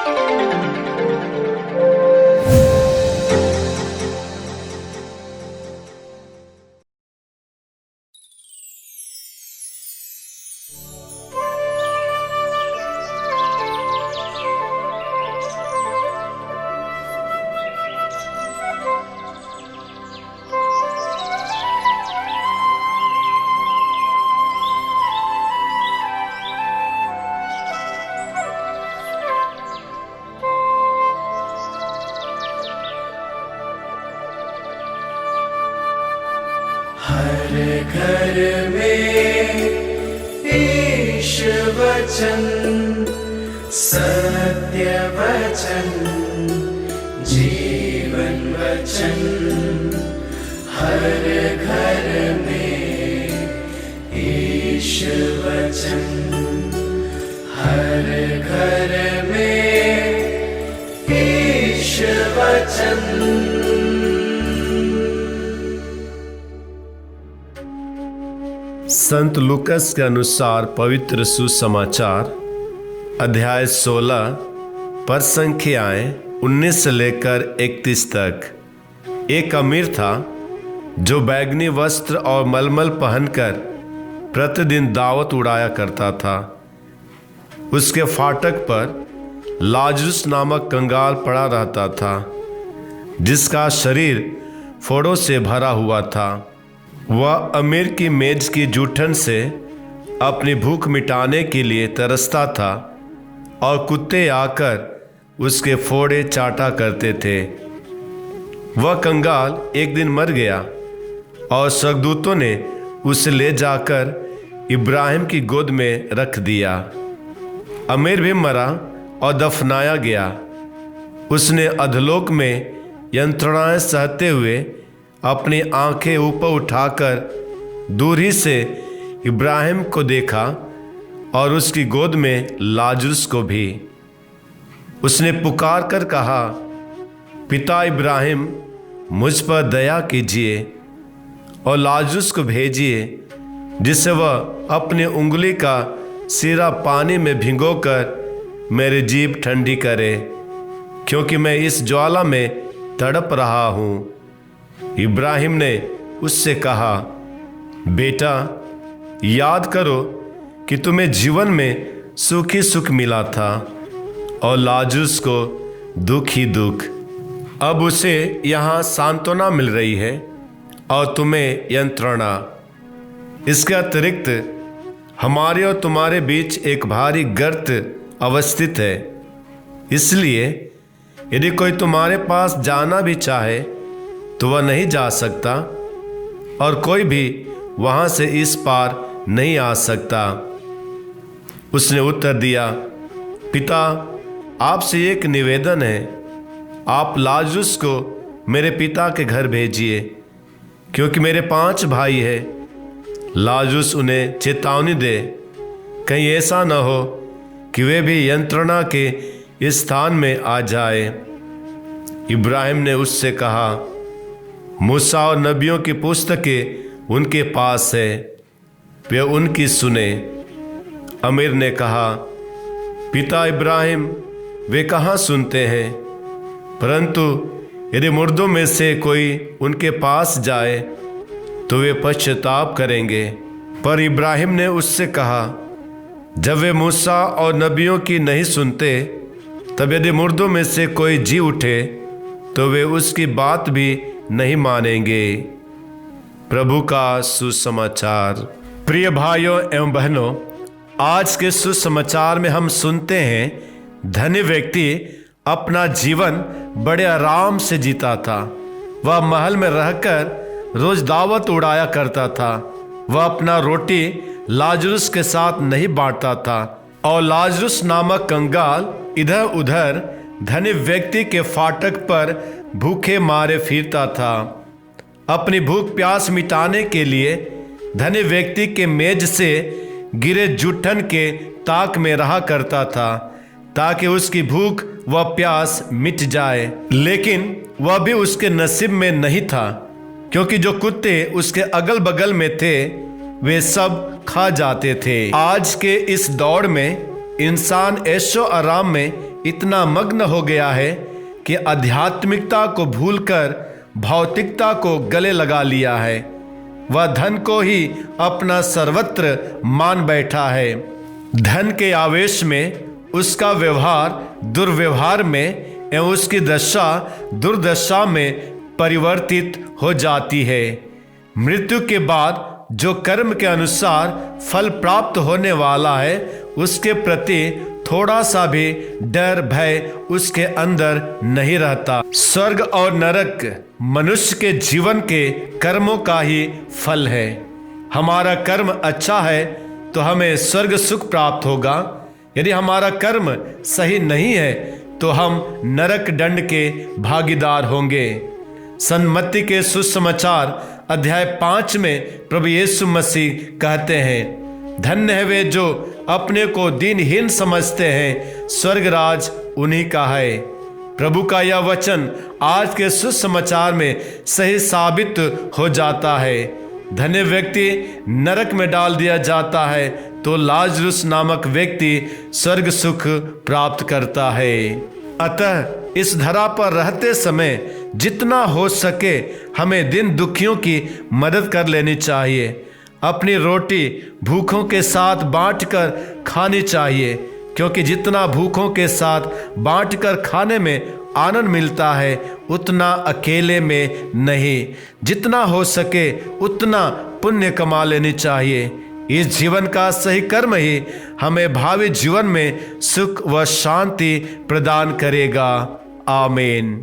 हर घर में ईश वचन, सत्य वचन, जीवन वचन। हर घर में ईश वचन, हर घर में ईश वचन। संत लूकस के अनुसार पवित्र सुसमाचार अध्याय 16 पर संख्याएं 19 से लेकर 31 तक। एक अमीर था जो बैगनी वस्त्र और मलमल पहनकर प्रतिदिन दावत उड़ाया करता था। उसके फाटक पर लाजरुस नामक कंगाल पड़ा रहता था, जिसका शरीर फोड़ों से भरा हुआ था। वह अमीर की मेज की जूठन से अपनी भूख मिटाने के लिए तरसता था और कुत्ते आकर उसके फोड़े चाटा करते थे। वह कंगाल एक दिन मर गया और स्वर्गदूतों ने उसे ले जाकर इब्राहिम की गोद में रख दिया। अमीर भी मरा और दफनाया गया। उसने अधलोक में यंत्रणाएं सहते हुए अपनी आंखें ऊपर उठाकर दूर ही से इब्राहिम को देखा और उसकी गोद में लाजरुस को भी। उसने पुकार कर कहा, पिता इब्राहिम, मुझ पर दया कीजिए और लाजरुस को भेजिए, जिससे वह अपनी उंगली का सिरा पानी में भिगोकर मेरी जीभ ठंडी करे, क्योंकि मैं इस ज्वाला में तड़प रहा हूँ। इब्राहिम ने उससे कहा, बेटा, याद करो कि तुम्हें जीवन में सुख ही सुख मिला था और लाजरुस को दुख ही दुख। अब उसे यहाँ सांत्वना मिल रही है और तुम्हें यंत्रणा। इसके अतिरिक्त हमारे और तुम्हारे बीच एक भारी गर्त अवस्थित है। इसलिए यदि कोई तुम्हारे पास जाना भी चाहे तो वह नहीं जा सकता और कोई भी वहां से इस पार नहीं आ सकता। उसने उत्तर दिया, पिता, आपसे एक निवेदन है, आप लाजरुस को मेरे पिता के घर भेजिए, क्योंकि मेरे 5 भाई हैं। लाजरुस उन्हें चेतावनी दे, कहीं ऐसा न हो कि वे भी यंत्रणा के इस स्थान में आ जाए। इब्राहिम ने उससे कहा, मूसा और नबियों की पुस्तकें उनके पास है, वे उनकी सुने। अमीर ने कहा, पिता इब्राहिम, वे कहाँ सुनते हैं, परंतु यदि मुर्दों में से कोई उनके पास जाए तो वे पश्चाताप करेंगे। पर इब्राहिम ने उससे कहा, जब वे मूसा और नबियों की नहीं सुनते, तब यदि मुर्दों में से कोई जी उठे तो वे उसकी बात भी नहीं मानेंगे। प्रभु का सुसमाचार। प्रिय भाइयों एवं बहनों, आज के सुसमाचार में हम सुनते हैं धनी व्यक्ति अपना जीवन बड़े आराम से जीता था। वह महल में रहकर रोज दावत उड़ाया करता था। वह अपना रोटी लाजरुस के साथ नहीं बांटता था और लाजरुस नामक कंगाल इधर उधर धनी व्यक्ति के फाटक पर भूखे मारे फिरता था। अपनी भूख प्यास मिटाने के लिए धनी व्यक्ति के मेज से गिरे जूठन के ताक में रहा करता था, ताकि उसकी भूख व प्यास मिट जाए। लेकिन वह भी उसके नसीब में नहीं था, क्योंकि जो कुत्ते उसके अगल बगल में थे वे सब खा जाते थे। आज के इस दौड़ में इंसान ऐशो आराम में इतना मग्न हो गया है कि आध्यात्मिकता को भूलकर भौतिकता को गले लगा लिया है। वह धन को ही अपना सर्वत्र मान बैठा है। धन के आवेश में उसका व्यवहार दुर्व्यवहार में एवं उसकी दशा दुर्दशा में परिवर्तित हो जाती है। मृत्यु के बाद जो कर्म के अनुसार फल प्राप्त होने वाला है, उसके प्रति थोड़ा सा भी डर भय उसके अंदर नहीं रहता। स्वर्ग और नरक मनुष्य के जीवन के कर्मों का ही फल है। हमारा कर्म अच्छा है तो हमें स्वर्ग सुख प्राप्त होगा। यदि हमारा कर्म सही नहीं है तो हम नरक दंड के भागीदार होंगे। सन्मति के सुसमाचार अध्याय 5 में प्रभु यीशु मसीह कहते हैं, धन्य है वे जो अपने को दीनहीन समझते हैं, स्वर्ग राज उन्हीं का है। प्रभु का यह वचन आज के सुसमाचार में सही साबित हो जाता है। धन्य व्यक्ति नरक में डाल दिया जाता है तो लाजरुस नामक व्यक्ति स्वर्ग सुख प्राप्त करता है। अतः इस धरा पर रहते समय जितना हो सके हमें दिन दुखियों की मदद कर लेनी चाहिए। अपनी रोटी भूखों के साथ बांटकर खानी चाहिए, क्योंकि जितना भूखों के साथ बांटकर खाने में आनंद मिलता है उतना अकेले में नहीं। जितना हो सके उतना पुण्य कमा लेनी चाहिए। इस जीवन का सही कर्म ही हमें भावी जीवन में सुख व शांति प्रदान करेगा। आमीन।